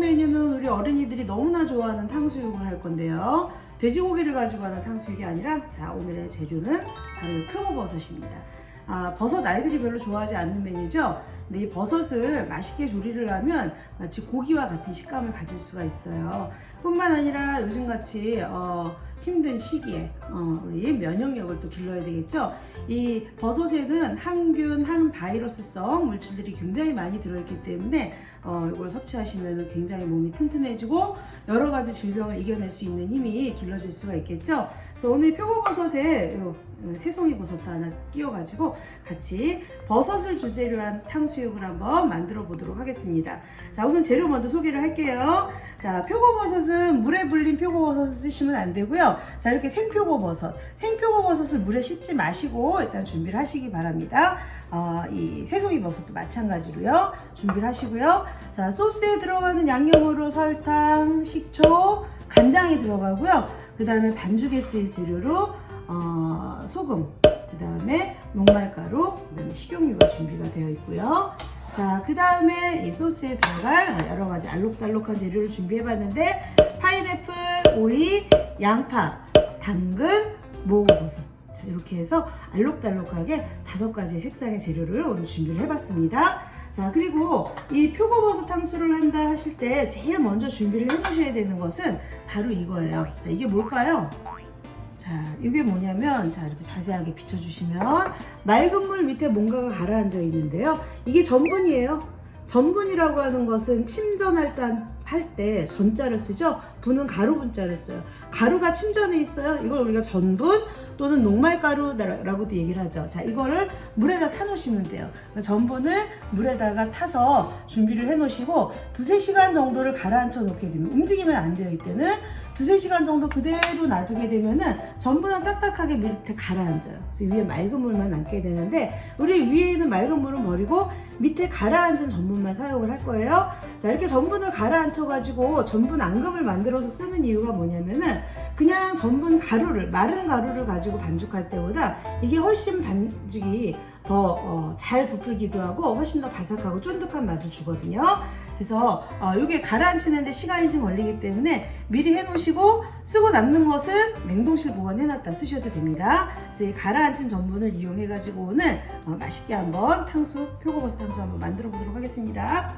메뉴는 우리 어린이들이 너무나 좋아하는 탕수육을 할 건데요. 돼지고기를 가지고 하는 탕수육이 아니라, 자, 오늘의 재료는 바로 표고버섯입니다. 버섯 아이들이 별로 좋아하지 않는 메뉴죠. 근데 이 버섯을 맛있게 조리를 하면 마치 고기와 같은 식감을 가질 수가 있어요. 뿐만 아니라 요즘같이 힘든 시기에 우리 면역력을 또 길러야 되겠죠. 이 버섯에는 항균, 항바이러스성 물질들이 굉장히 많이 들어있기 때문에 이걸 섭취하시면 굉장히 몸이 튼튼해지고 여러 가지 질병을 이겨낼 수 있는 힘이 길러질 수가 있겠죠. 그래서 오늘 표고버섯에 새송이 버섯도 하나 끼워가지고 같이 버섯을 주재료 한 탕수육을 한번 만들어 보도록 하겠습니다. 자, 우선 재료 먼저 소개를 할게요. 자, 표고버섯은 물에 불린 표고버섯을 쓰시면 안 되고요. 자, 이렇게 생표고버섯을 물에 씻지 마시고 일단 준비를 하시기 바랍니다. 이 새송이 버섯도 마찬가지로요. 준비를 하시고요. 자, 소스에 들어가는 양념으로 설탕, 식초, 간장이 들어가고요. 그 다음에 반죽에 쓰일 재료로 소금, 그 다음에 녹말가루, 그 다음에 식용유가 준비가 되어 있고요. 자, 그 다음에 이 소스에 들어갈 여러 가지 알록달록한 재료를 준비해 봤는데, 파인애플, 오이, 양파, 당근, 목어버섯. 자, 이렇게 해서 알록달록하게 5가지 색상의 재료를 오늘 준비를 해봤습니다. 자, 그리고 이 표고버섯 탕수를 한다 하실 때 제일 먼저 준비를 해 놓으셔야 되는 것은 바로 이거예요. 자, 이게 뭘까요? 자, 이게 뭐냐면, 자, 이렇게 자세하게 비춰주시면 맑은 물 밑에 뭔가가 가라앉아 있는데요. 이게 전분이에요. 전분이라고 하는 것은 침전할 때 전자를 쓰죠. 분은 가루 분자를 써요. 가루가 침전해 있어요. 이걸 우리가 전분 또는 녹말가루라고도 얘기를 하죠. 자, 이거를 물에다 타 놓으시면 돼요. 그러니까 전분을 물에다가 타서 준비를 해 놓으시고 2-3시간 정도를 가라앉혀 놓게 되면, 움직이면 안 돼요. 이때는 2-3시간 정도 그대로 놔두게 되면은 전분은 딱딱하게 밑에 가라앉아요. 그래서 위에 맑은 물만 남게 되는데, 우리 위에 있는 맑은 물은 버리고 밑에 가라앉은 전분만 사용을 할 거예요. 자, 이렇게 전분을 가라앉혀 가지고 전분 앙금을 만들어서 쓰는 이유가 뭐냐면은, 그냥 전분 가루를, 마른 가루를 가지고 반죽할 때보다 이게 훨씬 반죽이 더 잘 부풀기도 하고 훨씬 더 바삭하고 쫀득한 맛을 주거든요. 그래서 이게 가라앉히는데 시간이 좀 걸리기 때문에 미리 해놓으시고, 쓰고 남는 것은 냉동실 보관해놨다 쓰셔도 됩니다. 그래서 이 가라앉힌 전분을 이용해가지고 오늘 맛있게 한번 표고버섯 탕수 한번 만들어 보도록 하겠습니다.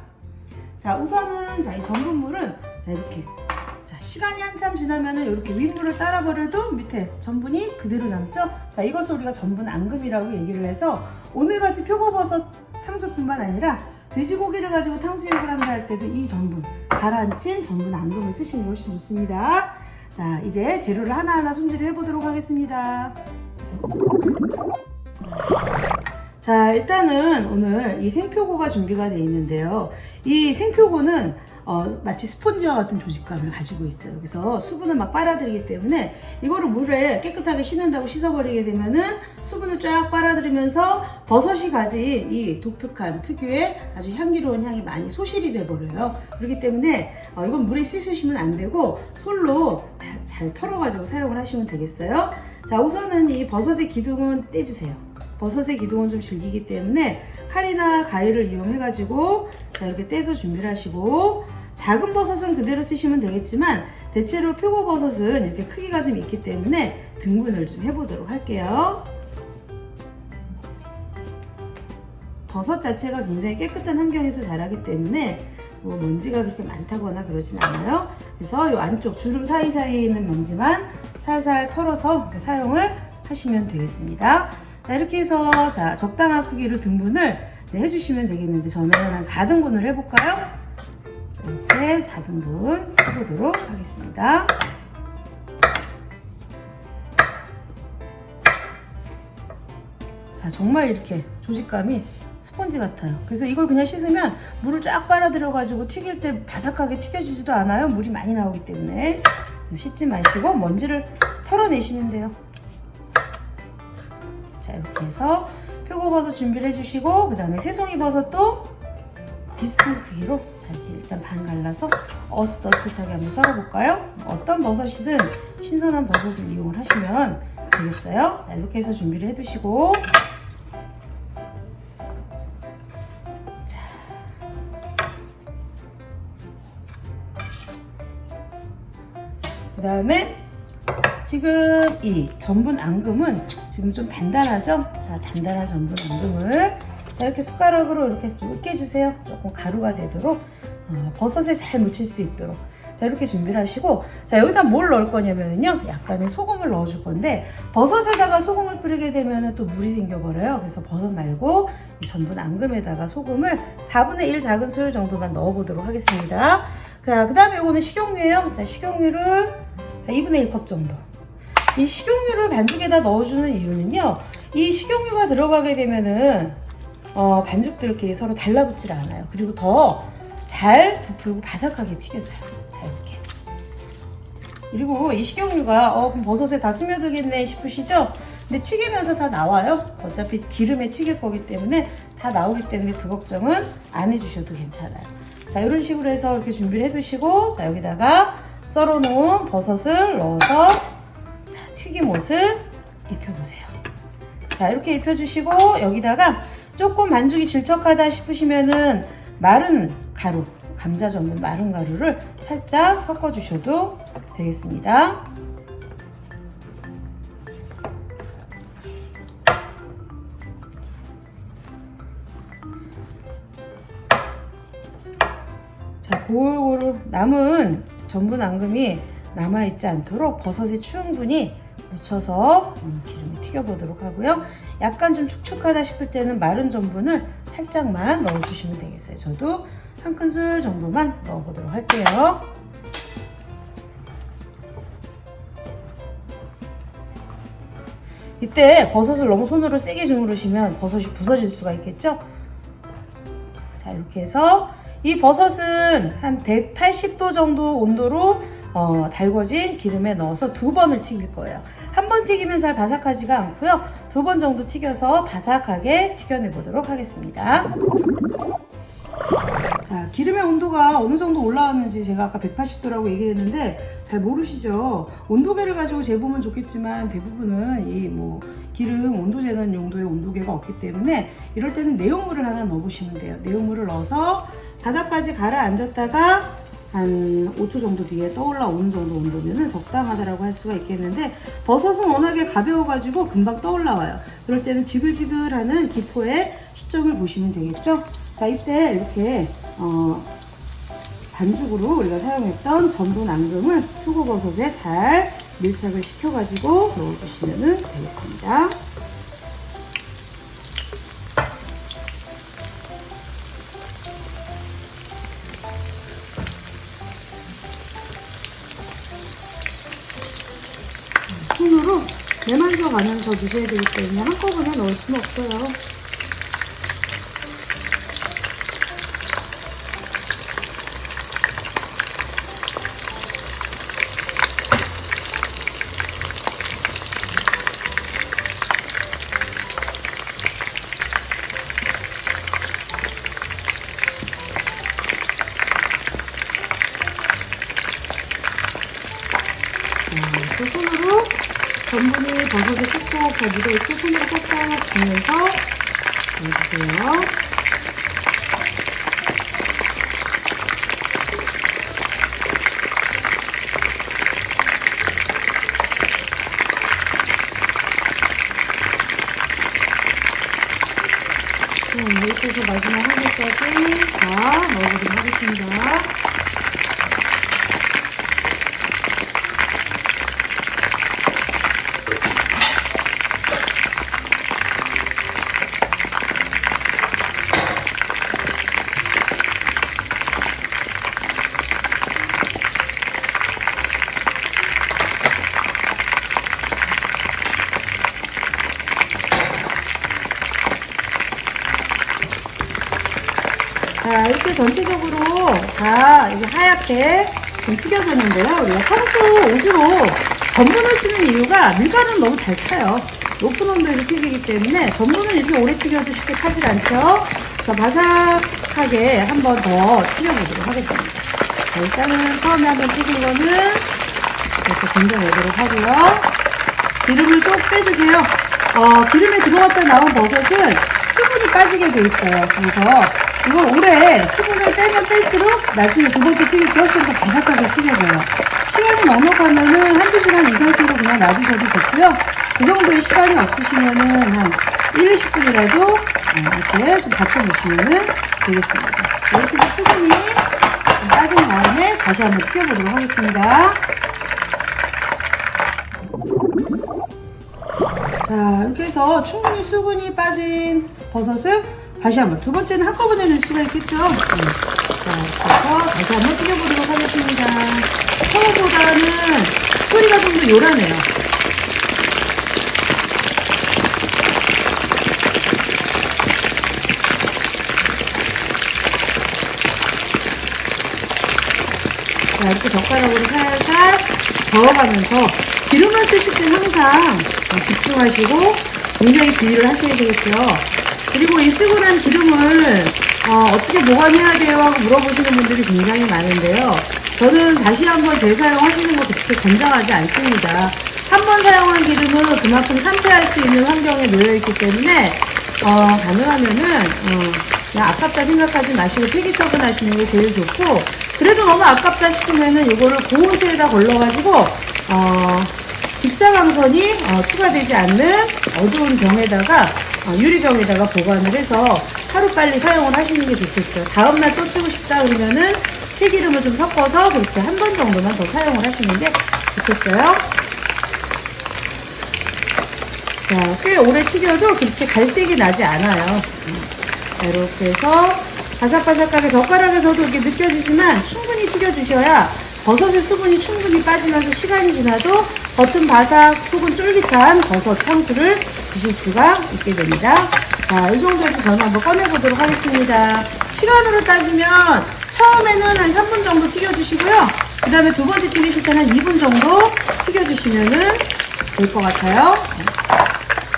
자, 우선은 이 전분물은 이렇게, 시간이 한참 지나면은 이렇게 윗물을 따라 버려도 밑에 전분이 그대로 남죠. 자, 이것을 우리가 전분 앙금이라고 얘기를 해서, 오늘같이 표고버섯 탕수뿐만 아니라 돼지고기를 가지고 탕수육을 한다 할 때도 이 전분, 가라앉힌 전분 앙금을 쓰시는 게 훨씬 좋습니다. 자, 이제 재료를 하나하나 손질을 해보도록 하겠습니다. 자, 일단은 오늘 이 생표고가 준비가 되어 있는데요. 이 생표고는 마치 스펀지와 같은 조직감을 가지고 있어요. 그래서 수분을 막 빨아들이기 때문에 이거를 물에 깨끗하게 씻는다고 씻어버리게 되면은 수분을 쫙 빨아들이면서 버섯이 가진 이 독특한 특유의 아주 향기로운 향이 많이 소실이 돼버려요. 그렇기 때문에 이건 물에 씻으시면 안 되고 솔로 잘 털어가지고 사용을 하시면 되겠어요. 자, 우선은 이 버섯의 기둥은 떼주세요. 버섯의 기둥은 좀 질기기 때문에 칼이나 가위를 이용해가지고 자, 이렇게 떼서 준비를 하시고, 작은 버섯은 그대로 쓰시면 되겠지만 대체로 표고버섯은 이렇게 크기가 좀 있기 때문에 등분을 좀 해보도록 할게요. 버섯 자체가 굉장히 깨끗한 환경에서 자라기 때문에 뭐 먼지가 그렇게 많다거나 그러진 않아요. 그래서 이 안쪽 주름 사이사이에 있는 먼지만 살살 털어서 사용을 하시면 되겠습니다. 자, 이렇게 해서 적당한 크기로 등분을 해주시면 되겠는데, 저는 한 4등분을 해볼까요? 이렇게 4등분 해보도록 하겠습니다. 자, 정말 이렇게 조직감이 스펀지 같아요. 그래서 이걸 그냥 씻으면 물을 쫙 빨아들여가지고 튀길 때 바삭하게 튀겨지지도 않아요. 물이 많이 나오기 때문에. 씻지 마시고 먼지를 털어내시면 돼요. 자, 이렇게 해서 표고버섯 준비를 해주시고, 그 다음에 새송이 버섯도 비슷한 크기로 이렇게 일단 반 갈라서 어슷어슷하게 한번 썰어볼까요? 어떤 버섯이든 신선한 버섯을 이용을 하시면 되겠어요. 자, 이렇게 해서 준비를 해두시고, 다음에 지금 이 전분 앙금은 지금 좀 단단하죠? 자, 단단한 전분 앙금을 자, 이렇게 숟가락으로 이렇게 좀 으깨주세요. 조금 가루가 되도록 버섯에 잘 묻힐 수 있도록. 자, 이렇게 준비를 하시고, 자, 여기다 뭘 넣을 거냐면요, 약간의 소금을 넣어줄 건데, 버섯에다가 소금을 뿌리게 되면 또 물이 생겨버려요. 그래서 버섯 말고 이 전분 앙금에다가 소금을 4분의 1 작은술 정도만 넣어보도록 하겠습니다. 자, 그 다음에 이거는 식용유예요. 자, 식용유를 자, 2분의 1컵 정도. 이 식용유를 반죽에다 넣어주는 이유는요, 이 식용유가 들어가게 되면은 반죽들끼리 서로 달라붙질 않아요. 그리고 더 잘 부풀고 바삭하게 튀겨져요. 자, 이렇게. 그리고 이 식용유가 그럼 버섯에 다 스며들겠네 싶으시죠? 근데 튀기면서 다 나와요. 어차피 기름에 튀길 거기 때문에 다 나오기 때문에 그 걱정은 안 해주셔도 괜찮아요. 자, 이런 식으로 해서 이렇게 준비를 해두시고, 자, 여기다가 썰어놓은 버섯을 넣어서 자, 튀김옷을 입혀보세요. 자, 이렇게 입혀주시고, 여기다가 조금 반죽이 질척하다 싶으시면은 마른 가루, 감자 전분 마른 가루를 살짝 섞어주셔도 되겠습니다. 자, 골고루 남은 전분 앙금이 남아있지 않도록 버섯의 충분히 묻혀서 기름에 튀겨보도록 하고요. 약간 좀 축축하다 싶을 때는 마른 전분을 살짝만 넣어주시면 되겠어요. 저도 한 큰술 정도만 넣어보도록 할게요. 이때 버섯을 너무 손으로 세게 주무르시면 버섯이 부서질 수가 있겠죠? 자, 이렇게 해서 이 버섯은 한 180도 정도 온도로 달궈진 기름에 넣어서 2번을 튀길 거예요. 한 번 튀기면 잘 바삭하지가 않고요. 2번 정도 튀겨서 바삭하게 튀겨내 보도록 하겠습니다. 자, 기름의 온도가 어느 정도 올라왔는지 제가 아까 180도라고 얘기를 했는데 잘 모르시죠? 온도계를 가지고 재보면 좋겠지만 대부분은 이 기름 온도 재는 용도의 온도계가 없기 때문에 이럴 때는 내용물을 하나 넣어보시면 돼요. 내용물을 넣어서 바닥까지 가라앉았다가 한 5초 정도 뒤에 떠올라오는 정도 온도면 적당하다라고 할 수가 있겠는데, 버섯은 워낙에 가벼워가지고 금방 떠올라와요. 그럴 때는 지글지글하는 기포의 시점을 보시면 되겠죠? 자, 이때 이렇게 반죽으로 우리가 사용했던 전분 앙금을 표고버섯에 잘 밀착을 시켜가지고 넣어주시면 되겠습니다. 손으로 내만져 가면서 넣으셔야 되기 때문에 한꺼번에 넣을 수는 없어요. 그 손으로 전분이 버섯에 꾹꾹 잘 묻어있고 손으로 꾹꾹 주면서 넣어주세요. 이렇게 해서 마지막 한 개까지 다 넣어보도록 하겠습니다. 자, 이렇게 전체적으로 다 이제 하얗게 좀 튀겨졌는데요. 우리가 평소 옷으로 전분을 쓰는 이유가 밀가루는 너무 잘 타요. 높은 온도에서 튀기기 때문에 전분은 이렇게 오래 튀겨도 쉽게 타질 않죠. 자, 바삭하게 한 번 더 튀겨보도록 하겠습니다. 자, 일단은 처음에 한번 튀긴 거는 이렇게 건져내도록 하고요. 기름을 쭉 빼주세요. 기름에 들어갔다 나온 버섯은 수분이 빠지게 돼 있어요. 그래서 이거 오래 수분을 빼면 뺄수록 나중에 두 번째 튀길 때 훨씬 더 바삭하게 튀겨져요. 시간이 넉넉하면은 한두 시간 이 상태로 그냥 놔두셔도 좋고요. 그 정도의 시간이 없으시면은 한 1, 20분이라도 이렇게 좀 받쳐주시면은 되겠습니다. 이렇게 해서 수분이 좀 빠진 다음에 다시 한번 튀겨보도록 하겠습니다. 자, 이렇게 해서 충분히 수분이 빠진 버섯을 다시 한번, 두 번째는 한꺼번에 넣을 수가 있겠죠? 자, 그래서 다시 한번 튀겨보도록 하겠습니다. 처음보다는 소리가 좀 더 요란해요. 자, 이렇게 젓가락으로 살살 저어가면서 기름을 쓰실 때 항상 집중하시고 굉장히 주의를 하셔야 되겠죠. 그리고 이 쓰고 난 기름을 어떻게 보관해야 돼요? 하고 물어보시는 분들이 굉장히 많은데요. 저는 다시 한번 재사용하시는 것도 그렇게 권장하지 않습니다. 한 번 사용한 기름은 그만큼 산패할 수 있는 환경에 놓여있기 때문에 가능하면은 그냥 아깝다 생각하지 마시고 폐기처분하시는 게 제일 좋고, 그래도 너무 아깝다 싶으면은 이거를 고온수에다 걸러가지고 직사광선이 투과되지 않는 어두운 병에다가 유리병에다가 보관을 해서 하루빨리 사용을 하시는 게 좋겠죠. 다음날 또 쓰고 싶다 그러면은 새기름을 좀 섞어서 그렇게 한 번 정도만 더 사용을 하시는 게 좋겠어요. 자, 꽤 오래 튀겨도 그렇게 갈색이 나지 않아요. 자, 이렇게 해서 바삭바삭하게 젓가락에서도 이렇게 느껴지지만 충분히 튀겨주셔야 버섯의 수분이 충분히 빠지면서 시간이 지나도 겉은 바삭, 속은 쫄깃한 버섯 탕수를 드실 수가 있게 됩니다. 자, 이 정도에서 저는 한번 꺼내보도록 하겠습니다. 시간으로 따지면 처음에는 한 3분 정도 튀겨주시고요. 그 다음에 두 번째 튀기실 때는 한 2분 정도 튀겨주시면은 될 것 같아요.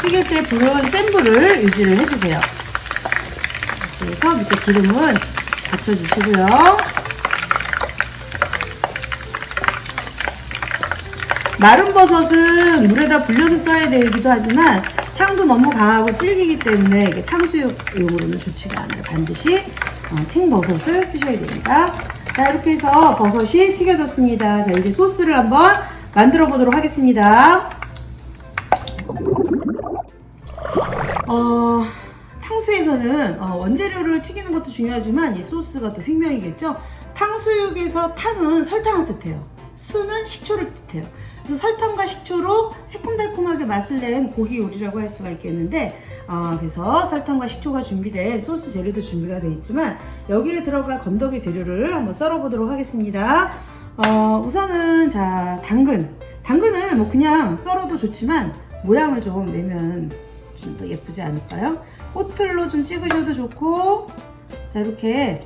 튀길 때 불은 센 불을 유지를 해주세요. 그래서 밑에 기름은 받쳐주시고요. 마른 버섯은 물에다 불려서 써야 되기도 하지만 향도 너무 강하고 질기기 때문에 이게 탕수육용으로는 좋지가 않아요. 반드시 생버섯을 쓰셔야 됩니다. 자, 이렇게 해서 버섯이 튀겨졌습니다. 자, 이제 소스를 한번 만들어 보도록 하겠습니다. 탕수에서는 원재료를 튀기는 것도 중요하지만 이 소스가 또 생명이겠죠. 탕수육에서 탕은 설탕을 뜻해요. 수는 식초를 뜻해요. 그래서 설탕과 식초로 새콤달콤하게 맛을 낸 고기 요리라고 할 수가 있겠는데, 그래서 설탕과 식초가 준비된 소스 재료도 준비가 되어 있지만 여기에 들어갈 건더기 재료를 한번 썰어 보도록 하겠습니다. 우선은 자, 당근을 뭐 그냥 썰어도 좋지만 모양을 좀 내면 좀 더 예쁘지 않을까요? 호틀로 좀 찍으셔도 좋고, 자, 이렇게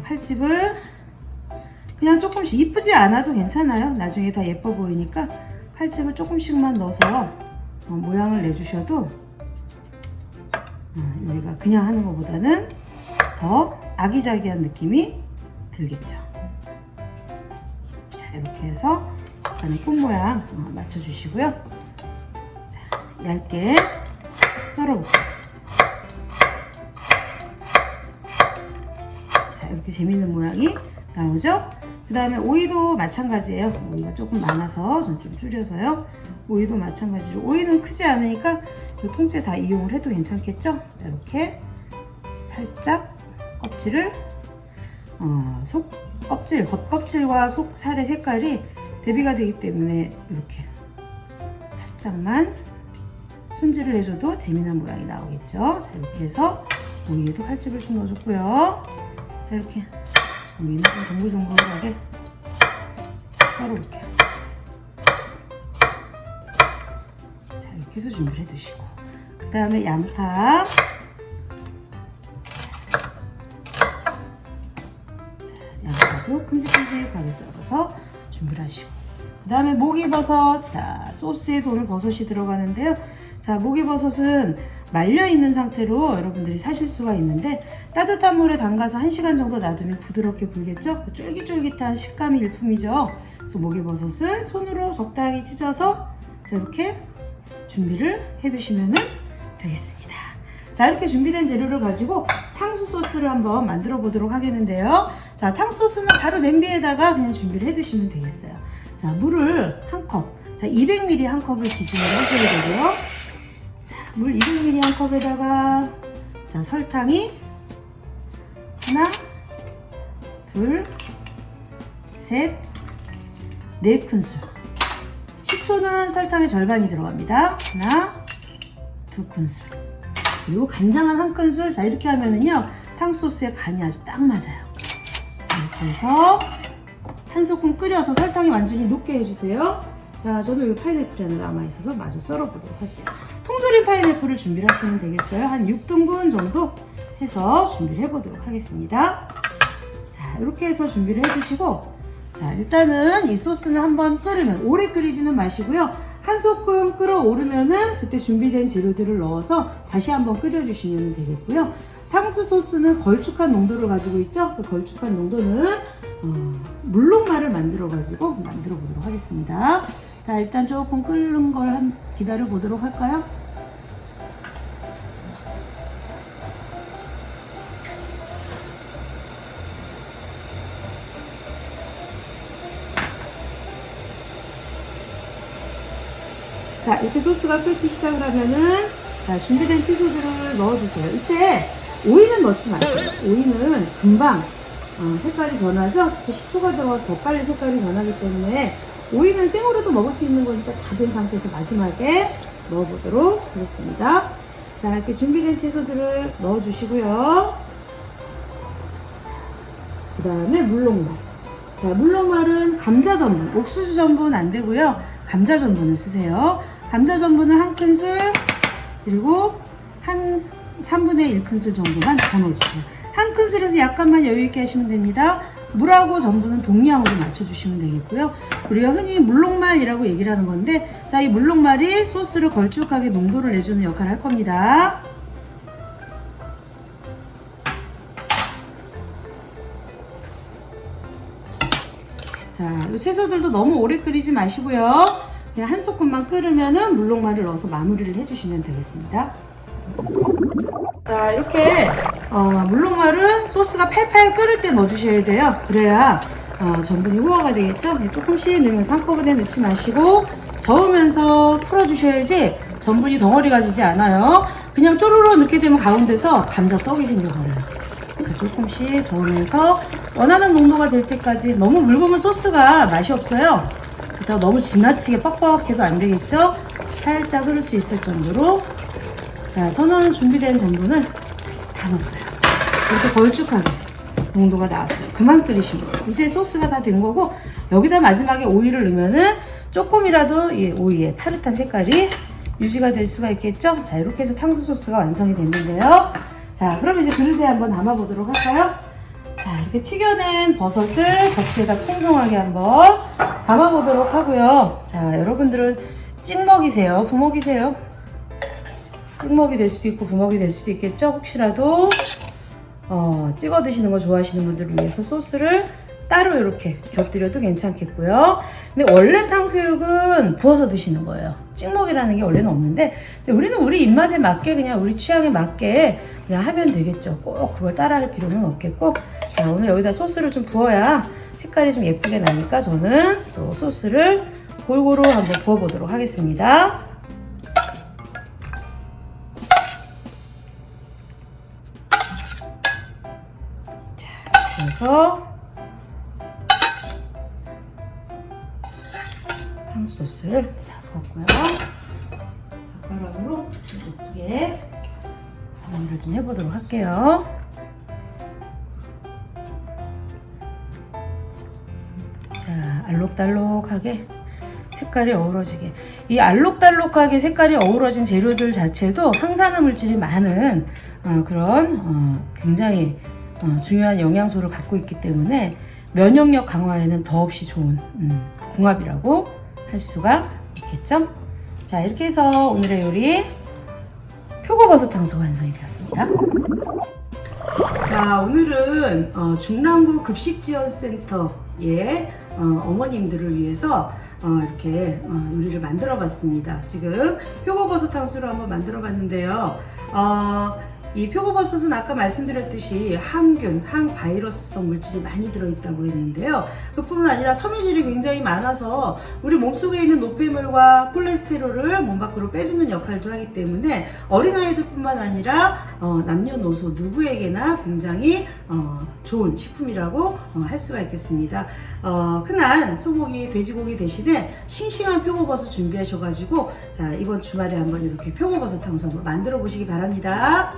칼집을 그냥 조금씩, 이쁘지 않아도 괜찮아요. 나중에 다 예뻐 보이니까 칼집을 조금씩만 넣어서 모양을 내주셔도 요리가 그냥 하는 것보다는 더 아기자기한 느낌이 들겠죠. 자, 이렇게 해서 약간의 꽃 모양 맞춰주시고요. 자, 얇게 썰어볼게요. 자, 이렇게 재밌는 모양이 나오죠? 그 다음에 오이도 마찬가지예요. 오이가 조금 많아서 전 좀 줄여서요. 오이도 마찬가지로, 오이는 크지 않으니까 이 통째 다 이용을 해도 괜찮겠죠? 자, 이렇게 살짝 껍질을 겉껍질과 속살의 색깔이 대비가 되기 때문에 이렇게 살짝만 손질을 해줘도 재미난 모양이 나오겠죠? 자, 이렇게 해서 오이에도 칼집을 좀 넣어줬고요. 자, 이렇게 오이는 좀 동글동글하게 썰어볼게요. 자, 이렇게 해서 준비를 해두시고, 그 다음에 양파, 양파도 큼직큼직하게 썰어서 준비를 하시고, 그 다음에 목이버섯. 자, 소스에도 오늘 버섯이 들어가는데요. 자, 목이버섯은 말려있는 상태로 여러분들이 사실 수가 있는데, 따뜻한 물에 담가서 1시간 정도 놔두면 부드럽게 불겠죠? 쫄깃쫄깃한 식감이 일품이죠. 그래서 목이버섯을 손으로 적당히 찢어서 자, 이렇게 준비를 해두시면 되겠습니다. 자, 이렇게 준비된 재료를 가지고 탕수 소스를 한번 만들어 보도록 하겠는데요. 자, 탕수 소스는 바로 냄비에다가 그냥 준비를 해 두시면 되겠어요. 자, 물을 한 컵, 자, 200ml 한 컵을 기준으로 하셔야 되고요. 자, 물 200ml 한 컵에다가 자, 설탕이 하나, 둘, 셋, 4큰술. 식초는 설탕의 절반이 들어갑니다. 하나, 2큰술. 그리고 간장은 1큰술. 자, 이렇게 하면은요, 탕소스의 간이 아주 딱 맞아요. 자, 이렇게 해서 한 소끔 끓여서 설탕이 완전히 녹게 해주세요. 자, 저는 여기 파인애플이 하나 남아있어서 마저 썰어보도록 할게요. 통조림 파인애플을 준비를 하시면 되겠어요. 한 6등분 정도 해서 준비를 해보도록 하겠습니다. 자, 이렇게 해서 준비를 해두시고, 자, 일단은 이 소스는 한번 끓으면, 오래 끓이지는 마시고요. 한 소끔 끓어오르면은 그때 준비된 재료들을 넣어서 다시 한번 끓여주시면 되겠고요. 탕수 소스는 걸쭉한 농도를 가지고 있죠. 그 걸쭉한 농도는 물롱말을 만들어 보도록 하겠습니다. 자, 일단 조금 끓는 걸 기다려 보도록 할까요? 자, 이렇게 소스가 끓기 시작을 하면은, 자, 준비된 채소들을 넣어주세요. 이때 오이는 넣지 마세요. 오이는 금방 색깔이 변하죠? 특히 식초가 들어가서 더 빨리 색깔이 변하기 때문에 오이는 생으로도 먹을 수 있는 거니까 다 된 상태에서 마지막에 넣어보도록 하겠습니다. 자, 이렇게 준비된 채소들을 넣어주시고요. 그 다음에 물롱말. 자, 물롱말은 감자 전분, 옥수수 전분 안 되고요. 감자 전분을 쓰세요. 감자 전분은 1큰술, 그리고 한 3분의 1큰술 정도만 더 넣어주세요. 1큰술에서 약간만 여유있게 하시면 됩니다. 물하고 전분은 동량으로 맞춰주시면 되겠고요. 우리가 흔히 물롱말이라고 얘기를 하는 건데, 자, 이 물롱말이 소스를 걸쭉하게 농도를 내주는 역할을 할 겁니다. 자, 이 채소들도 너무 오래 끓이지 마시고요. 그냥 한 소끔만 끓으면은 물롱말을 넣어서 마무리를 해주시면 되겠습니다. 자, 이렇게 물롱말은 소스가 팔팔 끓을 때 넣어주셔야 돼요. 그래야 전분이 호화가 되겠죠. 조금씩 넣으면서 한꺼번에 넣지 마시고 저으면서 풀어주셔야지 전분이 덩어리가 지지 않아요. 그냥 쪼르르 넣게 되면 가운데서 감자떡이 생겨버려요. 조금씩 저으면서 원하는 농도가 될 때까지. 너무 물 부으면 소스가 맛이 없어요. 그렇다고 너무 지나치게 뻑뻑해도 안 되겠죠. 살짝 흐를 수 있을 정도로. 자, 저는 준비된 전분을 다 넣었어요. 이렇게 걸쭉하게 농도가 나왔어요. 그만 끓이시면 돼요. 이제 소스가 다 된 거고, 여기다 마지막에 오이를 넣으면은 조금이라도 이 오이의 파릇한 색깔이 유지가 될 수가 있겠죠. 자, 이렇게 해서 탕수 소스가 완성이 됐는데요. 자, 그럼 이제 그릇에 한번 담아 보도록 할까요? 자, 이렇게 튀겨낸 버섯을 접시에다 풍성하게 한번 담아 보도록 하고요. 자, 여러분들은 찍먹이세요? 부먹이세요? 찍먹이 될 수도 있고 부먹이 될 수도 있겠죠? 혹시라도 찍어 드시는 거 좋아하시는 분들을 위해서 소스를 따로 이렇게 곁들여도 괜찮겠고요. 근데 원래 탕수육은 부어서 드시는 거예요. 찍먹이라는 게 원래는 없는데, 근데 우리는 우리 입맛에 맞게, 그냥 우리 취향에 맞게 그냥 하면 되겠죠. 꼭 그걸 따라할 필요는 없겠고. 자, 오늘 여기다 소스를 좀 부어야 색깔이 좀 예쁘게 나니까 저는 또 소스를 골고루 한번 부어보도록 하겠습니다. 자, 그래서 소스를 부었고요. 젓가락으로 예쁘게 정리를 좀 해보도록 할게요. 자, 알록달록하게 색깔이 어우러지게. 이 알록달록하게 색깔이 어우러진 재료들 자체도 항산화 물질이 많은 그런 굉장히 중요한 영양소를 갖고 있기 때문에 면역력 강화에는 더없이 좋은 궁합이라고 할 수가 있겠죠? 자, 이렇게 해서 오늘의 요리 표고버섯 탕수가 완성이 되었습니다. 자, 오늘은 중랑구 급식지원센터의 어머님들을 위해서 이렇게 요리를 만들어 봤습니다. 지금 표고버섯 탕수를 한번 만들어 봤는데요. 이 표고버섯은 아까 말씀드렸듯이 항균, 항바이러스성 물질이 많이 들어있다고 했는데요. 그뿐만 아니라 섬유질이 굉장히 많아서 우리 몸속에 있는 노폐물과 콜레스테롤을 몸 밖으로 빼주는 역할도 하기 때문에 어린아이들뿐만 아니라 남녀노소 누구에게나 굉장히 좋은 식품이라고 할 수가 있겠습니다. 흔한 소고기, 돼지고기 대신에 싱싱한 표고버섯 준비하셔가지고 자, 이번 주말에 한번 이렇게 표고버섯 탕수 한번 만들어 보시기 바랍니다.